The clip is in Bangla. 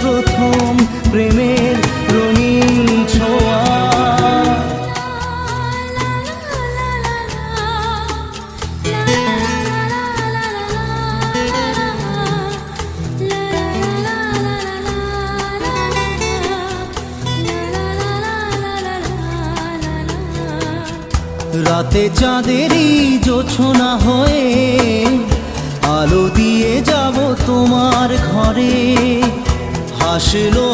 প্রথম প্রেমের রঙিন ছোঁয়া। রাতে চাঁদেরই জোছনা হয়ে আলো দিয়ে যাব তোমার ঘরে। হাসলো